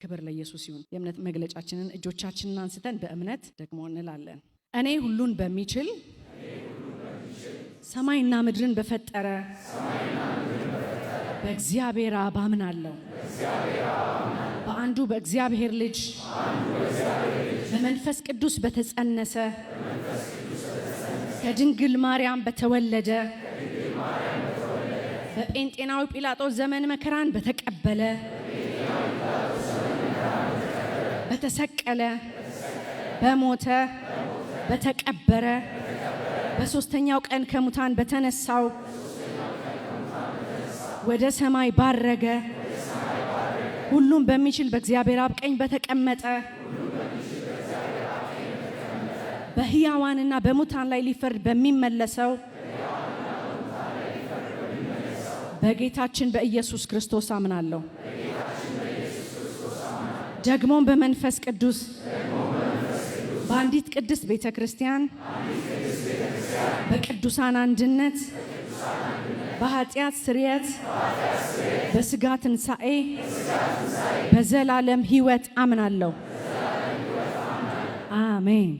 ክብር ለኢየሱስ ይሁን። የእምነት መግለጫችንን እጆቻችንን አንስተን በእምነት ደግሞ እንላለን። እኔ ሁሉን በሚችል ሰማይና ምድርን በፈጠረ በእግዚአብሔር አብ አምናለሁ። በአንዱ በእግዚአብሔር ልጅ በመንፈስ ቅዱስ በተጸነሰ ከድንግል ማርያም በተወለደ በጴንጤናዊ ጲላጦስ ዘመን መከራን በተቀበለ በተሰቀለ በሞተ በተቀበረ በሶስተኛው ቀን ከሙታን በተነሳው ወደ ሰማይ ባረገ ሁሉም በሚችል በእግዚአብሔር አብ ቀኝ በተቀመጠ በሕያዋንና በሙታን ላይ ሊፈርድ በሚመለሰው በጌታችን በኢየሱስ ክርስቶስ አምናለሁ። ደግሞም በመንፈስ ቅዱስ በአንዲት ቅድስት ቤተክርስቲያን በቅዱሳን አንድነት በኃጢአት ስርየት በሥጋ ትንሣኤ በዘላለም ሕይወት አምናለሁ። አሜን።